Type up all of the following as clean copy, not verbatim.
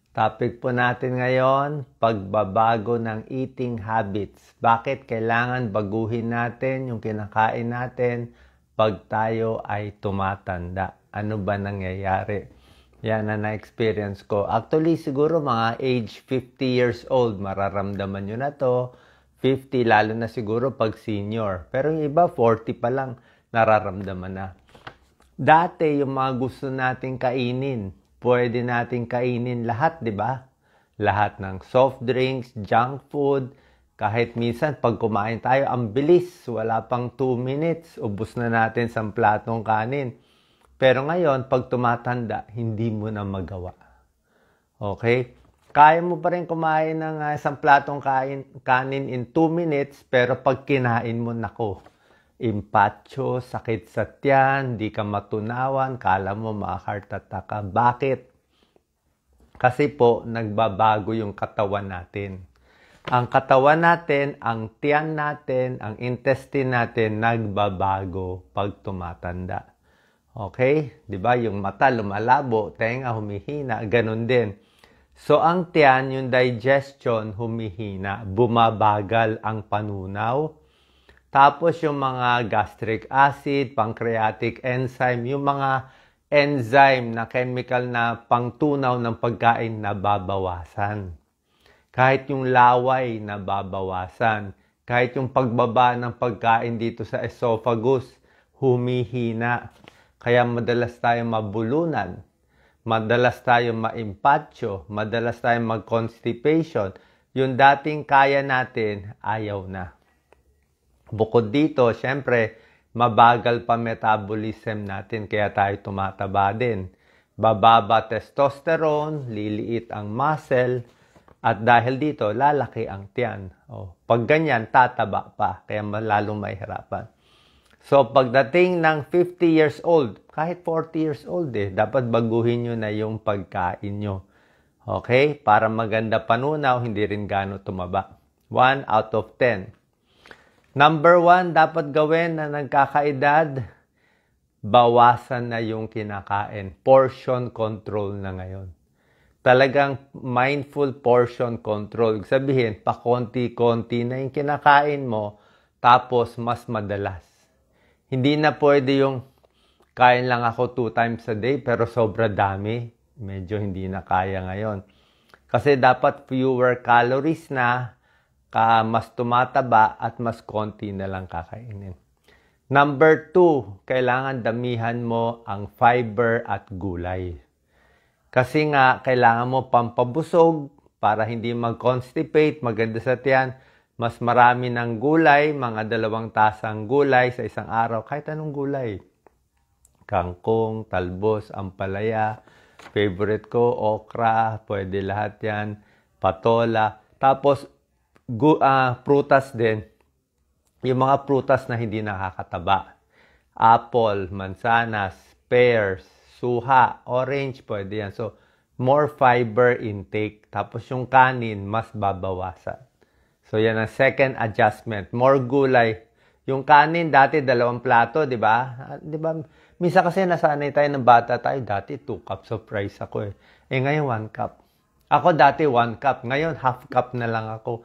Topic po natin ngayon, pagbabago ng eating habits. Bakit kailangan baguhin natin yung kinakain natin pag tayo ay tumatanda? Ano ba nangyayari? Yan na na-experience ko. Actually, siguro mga age 50 years old, mararamdaman nyo na to. 50, lalo na siguro pag senior. Pero yung iba, 40 pa lang, nararamdaman na. Dati, yung mga gusto nating kainin, pwede nating kainin lahat, di ba? Lahat ng soft drinks, junk food, kahit minsan pag kumain tayo, ang bilis, wala pang 2 minutes, ubos na natin sa platong kanin. Pero ngayon, pag tumatanda, hindi mo na magawa. Okay? Kaya mo pa rin kumain ng isang platong kanin in 2 minutes, pero pag kinain mo, nako, impatyo, sakit sa tiyan, di ka matunawan, kala mo ma-heart attack ka. Bakit? Kasi po, nagbabago yung katawan natin. Ang katawan natin, ang tiyan natin, ang intestine natin, nagbabago pag tumatanda. Okay? Di ba? Yung mata lumalabo, tenga humihina, ganun din. So, ang tiyan, yung digestion, humihina, bumabagal ang panunaw. Tapos yung mga gastric acid, pancreatic enzyme, yung mga enzyme na chemical na pangtunaw ng pagkain nababawasan. Kahit yung laway nababawasan. Kahit yung pagbaba ng pagkain dito sa esophagus, humihina. Kaya madalas tayong mabulunan. Madalas tayong maimpatyo. Madalas tayong mag-constipation. Yung dating kaya natin, ayaw na. Bukod dito, syempre, mabagal pa metabolism natin kaya tayo tumataba din. Bababa testosterone, liliit ang muscle, at dahil dito, lalaki ang tiyan. Pag ganyan, tataba pa, kaya lalong mahihirapan. So, pagdating ng 50 years old, kahit 40 years old dapat baguhin nyo na yung pagkain nyo. Okay? Para maganda panunaw, hindi rin gano'n tumaba. 1 out of 10. Number 1, dapat gawin na nagkakaedad, bawasan na yung kinakain. Portion control na ngayon. Talagang mindful portion control. Sabihin, pakonti-konti na yung kinakain mo, tapos mas madalas. Hindi na pwede yung kain lang ako 2 times a day, pero sobra dami. Medyo hindi na kaya ngayon. Kasi dapat fewer calories na, mas tumataba at mas konti na lang kakainin. Number 2, kailangan damihan mo ang fiber at gulay. Kasi nga, kailangan mo pampabusog para hindi mag-constipate, maganda sa tiyan. Mas marami ng gulay, mga 2 tasang gulay sa isang araw, kahit anong gulay. Kangkong, talbos, ampalaya, favorite ko, okra, pwede lahat yan, patola. Tapos, prutas din. Yung mga prutas na hindi nakakataba. Apple, mansanas, pears, suha, orange, pwede yan. So, more fiber intake. Tapos yung kanin, mas babawasan. So, yan ang second adjustment. More gulay. Yung kanin, dati 2 plato, di ba? Di ba? Minsan kasi nasanay tayo ng bata tayo. Dati 2 cups of rice ako ngayon 1 cup. Ako dati 1 cup. Ngayon, half cup na lang ako.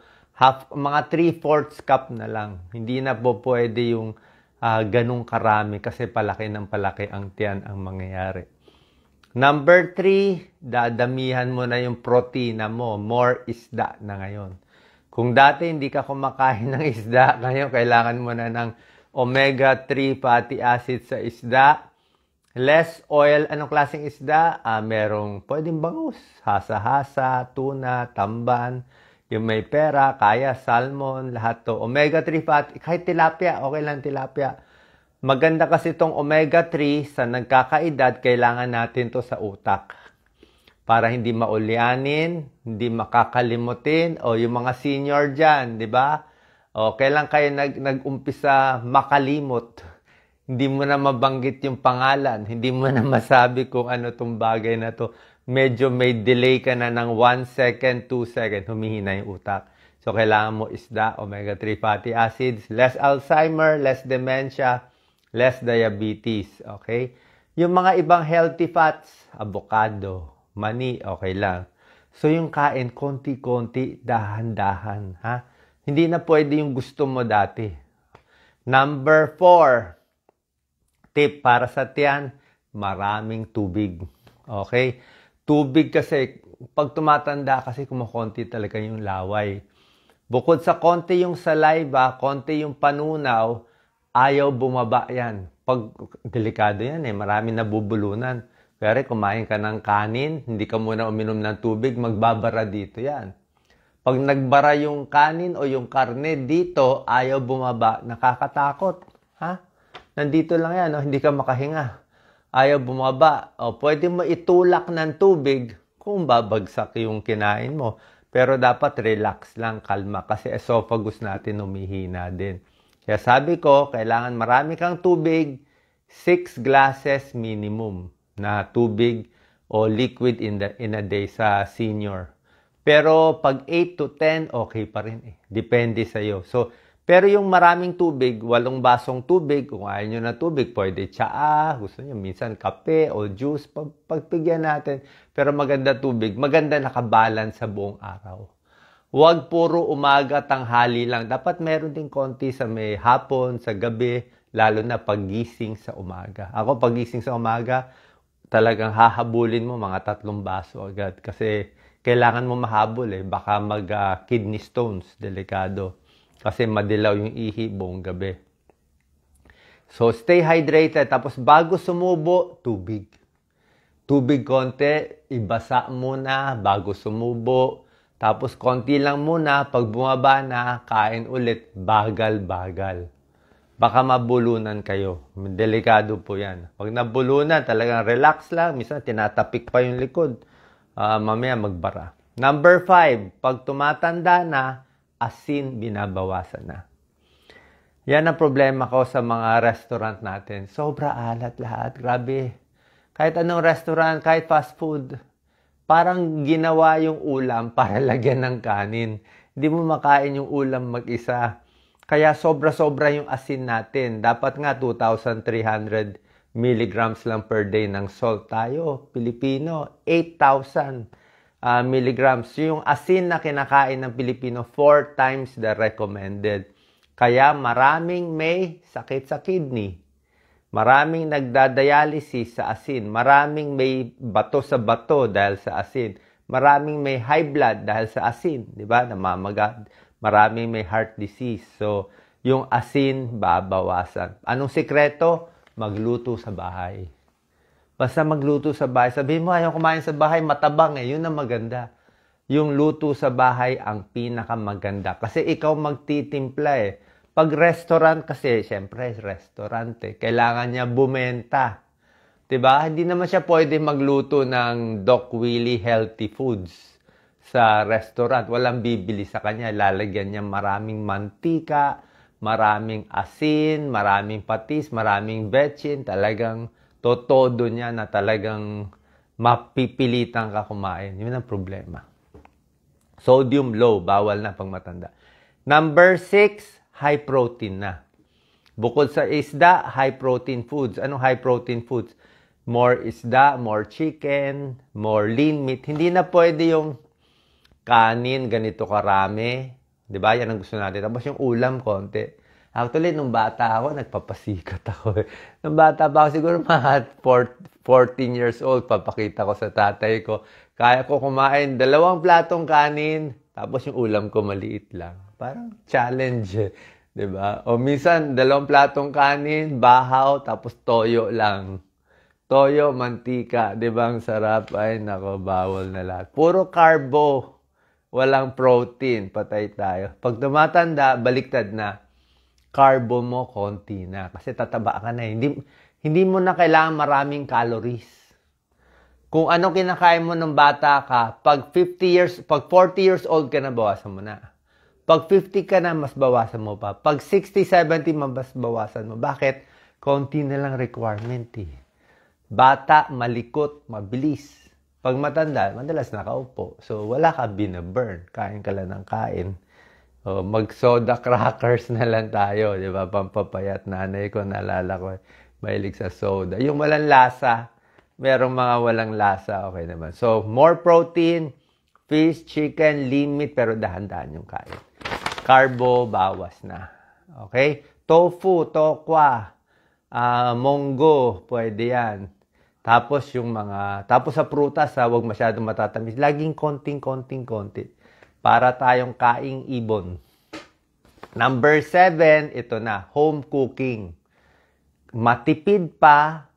Mga 3/4 cup na lang. Hindi na po pwede yung ganung karami kasi palaki ng palaki ang tiyan ang mangyayari. Number 3, dadamihan mo na yung protina mo. More isda na ngayon. Kung dati hindi ka kumakain ng isda, ngayon kailangan mo na ng omega-3 fatty acid sa isda. Less oil. Anong klaseng isda? Merong pwedeng bangus. Hasa-hasa, tuna, tamban. Yung may pera, kaya, salmon, lahat to. Omega-3 fat, kahit tilapia, okay lang tilapia. Maganda kasi itong omega-3 sa nagkakaedad, kailangan natin to sa utak. Para hindi maulyanin, hindi makakalimutin, o yung mga senior dyan, di ba? O kailan kayo nag-umpisa makalimot? Hindi mo na mabanggit yung pangalan, hindi mo na masabi kung ano tong bagay na to. Medyo may delay ka na ng 1 second, 2 second, humihina yung utak. So, kailangan mo isda, omega-3 fatty acids, less Alzheimer, less dementia, less diabetes. Okay? Yung mga ibang healthy fats, avocado, mani, okay lang. So yung kain, konti-konti, dahan-dahan. Ha? Hindi na pwede yung gusto mo dati. Number 4, tip para sa tiyan, maraming tubig. Okay? Tubig kasi, pag tumatanda kasi kumukonti talaga yung laway. Bukod sa konti yung saliva, konti yung panunaw, ayaw bumaba yan. Pag delikado yan marami nabubulunan. Pero kumain ka ng kanin, hindi ka muna uminom ng tubig, magbabara dito yan. Pag nagbara yung kanin o yung karne dito, ayaw bumaba, nakakatakot. Ha? Nandito lang yan, hindi ka makahinga. Ayaw bumaba. O, pwede mo itulak ng tubig kung babagsak yung kinain mo. Pero dapat relax lang, kalma. Kasi esophagus natin humihina din. Kaya sabi ko, kailangan marami kang tubig, 6 glasses minimum na tubig o liquid in a day sa senior. Pero pag 8 to 10, okay pa rin Depende sa'yo. So, pero yung maraming tubig, 8 basong tubig, kung ayaw nyo na tubig, pwede tsaa, gusto nyo, minsan kape o juice, pagpigyan natin. Pero maganda tubig, maganda nakabalance sa buong araw. Huwag puro umaga, tanghali lang. Dapat meron din konti sa may hapon, sa gabi, lalo na pagising sa umaga. Ako, pagising sa umaga, talagang hahabulin mo mga 3 baso agad. Kasi kailangan mo mahabol baka mag-kidney stones, delikado. Kasi madilaw yung ihi buong gabi. So, stay hydrated. Tapos, bago sumubo, tubig. Tubig konti, ibasa muna bago sumubo. Tapos, konti lang muna. Pag bumaba na, kain ulit. Bagal-bagal. Baka mabulunan kayo. Delikado po yan. Pag nabulunan, talagang relax lang. Minsan, tinatapik pa yung likod. Mamaya magbara. Number 5, pag tumatanda na, asin binabawasan na. Yan ang problema ko sa mga restaurant natin. Sobra alat lahat. Grabe. Kahit anong restaurant, kahit fast food, parang ginawa yung ulam para lagyan ng kanin. Hindi mo makain yung ulam mag-isa. Kaya sobra-sobra yung asin natin. Dapat nga 2,300 milligrams lang per day ng salt tayo. Pilipino, 8,000 milligrams. Yung asin na kinakain ng Pilipino, 4 times the recommended. Kaya maraming may sakit sa kidney. Maraming nagdadialysis sa asin. Maraming may bato sa bato dahil sa asin. Maraming may high blood dahil sa asin. Diba? Namamaga. Maraming may heart disease. So, yung asin, babawasan. Anong sikreto? Magluto sa bahay. Basta magluto sa bahay. Sabihin mo, ayaw kumain sa bahay, matabang Yun ang maganda. Yung luto sa bahay ang pinakamaganda. Kasi ikaw magtitimpla Pag restaurant kasi, syempre, restaurant Kailangan niya bumenta. Diba? Hindi naman siya pwede magluto ng Doc Willie healthy foods sa restaurant. Walang bibili sa kanya. Lalagyan niya maraming mantika, maraming asin, maraming patis, maraming betchin. Talagang todo niya na talagang mapipilitan ka kumain. Yun ang problema. Sodium low, bawal na pang matanda. Number 6, high protein na. Bukod sa isda, high protein foods. Anong high protein foods? More isda, more chicken, more lean meat. Hindi na pwede yung kanin, ganito karami. Diba? Yan ang gusto natin. Tapos yung ulam, konti. Actually, nung bata ako, nagpapasikat ako. Nung bata pa ako, siguro mga 14 years old, papakita ko sa tatay ko. Kaya ko kumain 2 platong kanin, tapos yung ulam ko maliit lang. Parang challenge, diba? O minsan, 2 platong kanin, bahaw, tapos toyo lang. Toyo, mantika, diba? Ang sarap. Ay, nako, bawal na lahat. Puro carbo, walang protein, patay tayo. Pag tumatanda, baliktad na. Carbo mo, konti na. Kasi tataba ka na Hindi mo na kailangan maraming calories. Kung ano kinakain mo ng bata ka, pag 40 years old ka na, bawasan mo na. Pag 50 ka na, mas bawasan mo pa. Pag 60, 70, mas bawasan mo. Bakit? Konti na lang requirement Bata, malikot, mabilis. Pag matanda, madalas nakaupo. So, wala ka binaburn. Kain ka lang ng kain. Mag-soda crackers na lang tayo, di ba? Pampapayat. Nanay ko, naalala ko, mahilig sa soda. Yung walang lasa, merong mga walang lasa, okay naman. So, more protein, Fish, chicken, lean meat, pero dahan-dahan yung kain. Carbo, bawas na. Okay? Tofu, tokwa, monggo, pwede yan. Tapos tapos sa prutas, huwag masyadong matatamis. Laging konti. Para tayong kaing ibon. Number 7, ito na, home cooking. Matipid pa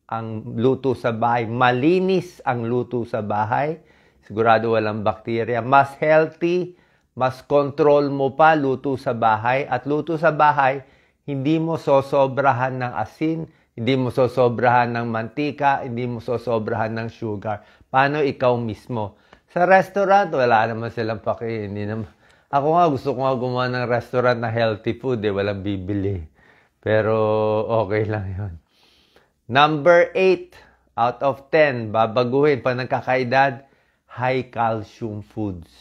ang luto sa bahay. Malinis ang luto sa bahay. Sigurado walang bakterya. Mas healthy, mas control mo pa luto sa bahay. At luto sa bahay, hindi mo sosobrahan ng asin, hindi mo sosobrahan ng mantika, hindi mo sosobrahan ng sugar. Paano ikaw mismo? Sa restaurant, wala naman silang paki. Hindi naman. Ako nga, gusto ko nga gumawa ng restaurant na healthy food, walang bibili. Pero okay lang yun. Number 8 out of 10, babaguhin pa nagkakaedad, high calcium foods.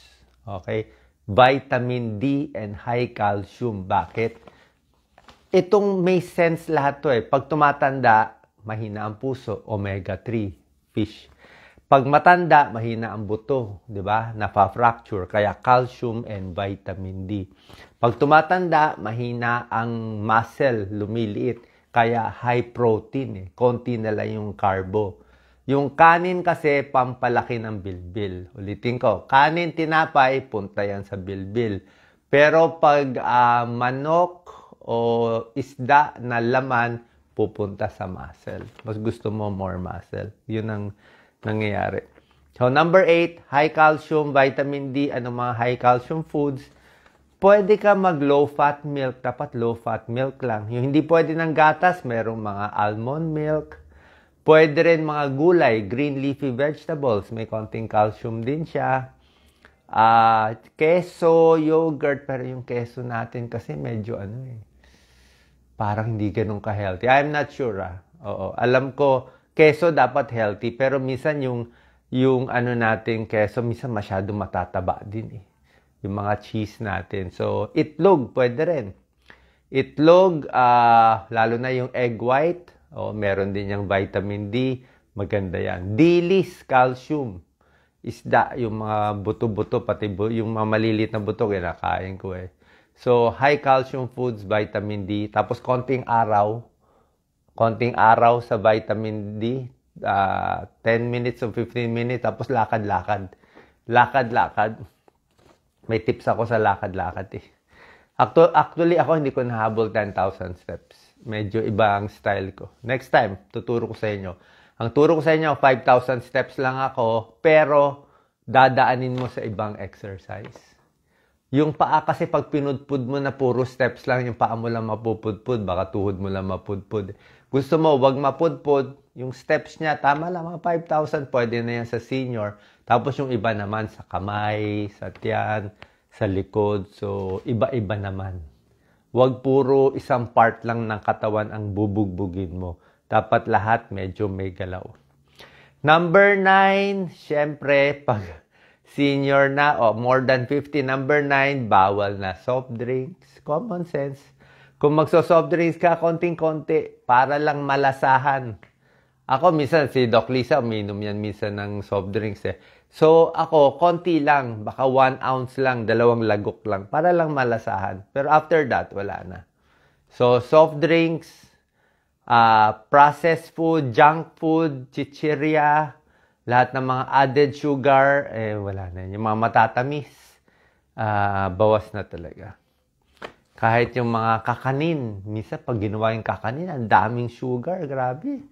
Okay? Vitamin D and high calcium. Bakit? Itong may sense lahat to Pag tumatanda, mahina ang puso, omega-3, fish. Pag matanda, mahina ang buto, di ba? Nafa-fracture, kaya calcium and vitamin D. Pag tumatanda, mahina ang muscle, lumiliit, kaya high protein Konti na lang yung carbo. Yung kanin kasi, pampalaki ng bilbil. Ulitin ko, kanin, tinapay, punta yan sa bilbil. Pero pag manok o isda na laman, pupunta sa muscle. Mas gusto mo more muscle. Yun ang nangyayari. So, number 8, high calcium, vitamin D, mga high calcium foods. Pwede ka mag low-fat milk. Dapat low-fat milk lang. Yung hindi pwede ng gatas, merong mga almond milk. Pwede rin mga gulay, green leafy vegetables. May konting calcium din siya. Keso, yogurt. Pero yung keso natin kasi medyo parang hindi ganun ka-healthy. I'm not sure Oo. Alam ko, keso dapat healthy. Pero minsan yung natin keso, minsan masyado matataba din Yung mga cheese natin. So, itlog, pwede rin. Itlog, lalo na yung egg white, meron din yung vitamin D, maganda yan. Dilis, calcium. Isda, yung mga buto-buto, pati yung mga maliliit na buto, kinakain ko So, high calcium foods, vitamin D. Tapos, konting araw sa vitamin D. 10 minutes o 15 minutes. Tapos, lakad-lakad. Lakad-lakad. May tips ako sa lakad-lakad Actually, ako hindi ko nahabol 10,000 steps. Medyo iba ang style ko. Next time, tuturo ko sa inyo. Ang turo ko sa inyo, 5,000 steps lang ako, pero dadaanin mo sa ibang exercise. Yung paa kasi pag pinudpud mo na puro steps lang, yung paa mo lang mapupudpud, baka tuhod mo lang mapudpud. Gusto mo, wag mapudpud, yung steps niya, tama lang, mga 5,000, pwede na yan sa senior. Tapos yung iba naman sa kamay, sa tiyan, sa likod. So, iba-iba naman. Huwag puro isang part lang ng katawan ang bubugbugin mo. Dapat lahat medyo may galaw. Number 9, syempre, pag senior na, more than 50, number 9, bawal na soft drinks. Common sense. Kung magso-soft drinks ka, konting-konti, para lang malasahan. Ako, minsan, si Doc Lisa, uminom yan minsan ng soft drinks So, ako, konti lang. Baka 1 ounce lang, 2 lagok lang. Para lang malasahan. Pero after that, wala na. So, soft drinks, processed food, junk food, chichirya, lahat ng mga added sugar, wala na. Yung mga matatamis, bawas na talaga. Kahit yung mga kakanin, minsan pag ginawa yung kakanin, ang daming sugar, grabe.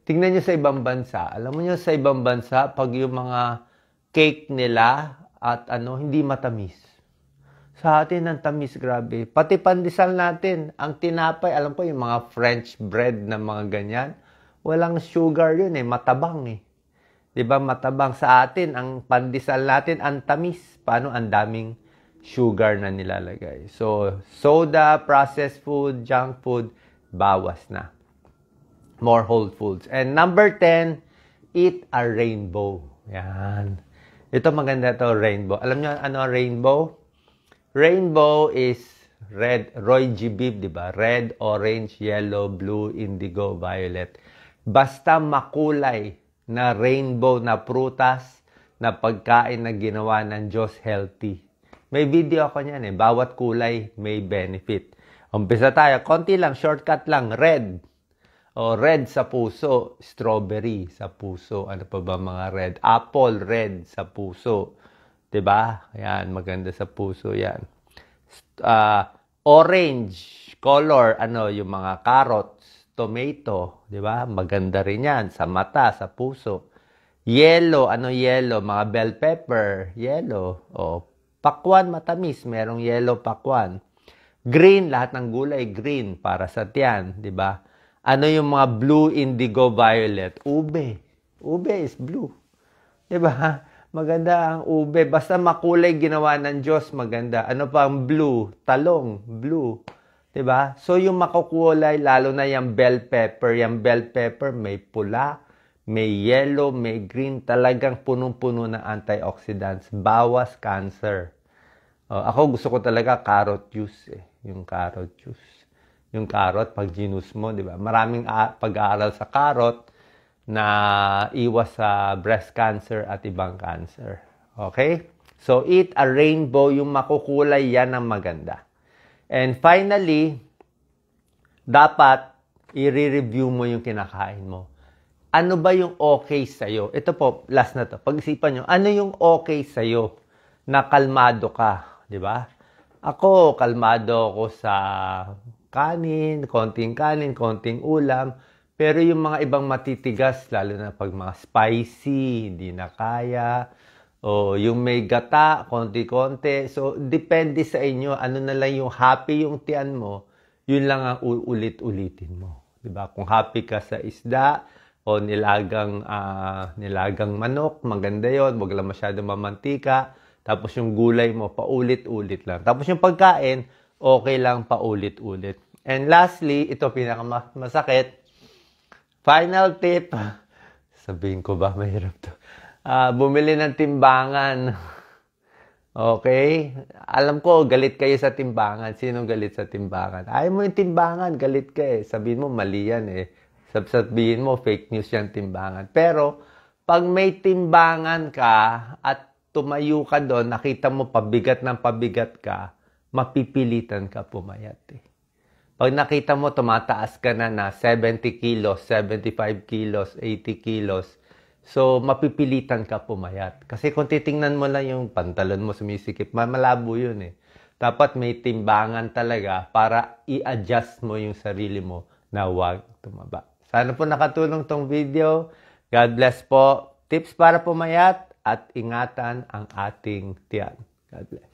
Tingnan nyo sa ibang bansa. Alam mo nyo sa ibang bansa, pag yung mga cake nila at hindi matamis. Sa atin, ang tamis, grabe. Pati pandesal natin, ang tinapay, alam ko yung mga French bread na mga ganyan, walang sugar yun matabang Diba, matabang. Sa atin, ang pandesal natin, ang tamis. Paano ang daming sugar na nilalagay? So, soda, processed food, junk food, bawas na. More whole foods. And number 10, eat a rainbow. Yan. Ito maganda to, rainbow. Alam nyo ano rainbow? Rainbow is red, Roy G. Biv, di ba? Red, orange, yellow, blue, indigo, violet. Basta makulay na rainbow na prutas, na pagkain na ginawa ng Diyos healthy. May video ako niyan eh. Bawat kulay may benefit. Umpisa tayo. Konti lang, shortcut lang. Red. O red sa puso. Strawberry sa puso. Ano pa ba mga red? Apple, red sa puso. 'Di ba? Yan, maganda sa puso yan. Orange color, yung mga carrots, tomato, 'di ba? Maganda rin yan sa mata, sa puso. Yellow, yellow? Mga bell pepper, yellow. O, pakwan, matamis, merong yellow pakwan. Green, lahat ng gulay, green, para sa tiyan, 'di ba? Ano yung mga blue, indigo, violet? Ube. Ube is blue. 'Di ba? Maganda ang ube. Basta makulay ginawa ng Diyos, maganda. Ano pa ang blue? Talong, blue. 'Di ba? So yung makukulay, lalo na yung bell pepper. Yung bell pepper may pula, may yellow, may green. Talagang punong-puno ng antioxidants. Bawas cancer. Ako gusto ko talaga carrot juice eh. Yung carrot juice. Yung carrot, pag ginus mo, 'di ba? Maraming pag-aaral sa carrot na iwas sa breast cancer at ibang cancer. Okay? So, eat a rainbow. Yung makukulay, yan ang maganda. And finally, dapat i-review mo yung kinakain mo. Ano ba yung okay sa'yo? Ito po, last na to. Pag-isipan nyo, ano yung okay sa'yo na kalmado ka? Di ba? Ako, kalmado ako sa kanin, konting ulam. Pero yung mga ibang matitigas, lalo na pag mga spicy, hindi na kaya. O yung may gata, konti-konti. So, depende sa inyo. Ano na lang yung happy yung tiyan mo, yun lang ang ulit-ulitin mo. Diba? Kung happy ka sa isda o nilagang manok, maganda yun. Huwag lang masyadong mamantika. Tapos yung gulay mo, paulit-ulit lang. Tapos yung pagkain, okay lang paulit-ulit. And lastly, ito pinakamasakit. Final tip. Sabihin ko ba, mahirap to. Bumili ng timbangan. Okay? Alam ko, galit kayo sa timbangan. Sino galit sa timbangan? Ayaw mo yung timbangan, galit ka eh. Sabihin mo, mali yan eh. Sabihin mo, fake news yan timbangan. Pero, pag may timbangan ka at tumayo ka doon, nakita mo pabigat ng pabigat ka, mapipilitan ka pumayat eh. Pag nakita mo, tumataas ka na 70 kilos, 75 kilos, 80 kilos, so mapipilitan ka pumayat. Kasi kung titingnan mo lang yung pantalon mo sumisikip, malabo yun eh. Dapat may timbangan talaga para i-adjust mo yung sarili mo na huwag tumaba. Sana po nakatulong tong video. God bless po. Tips para pumayat at ingatan ang ating tiyan. God bless.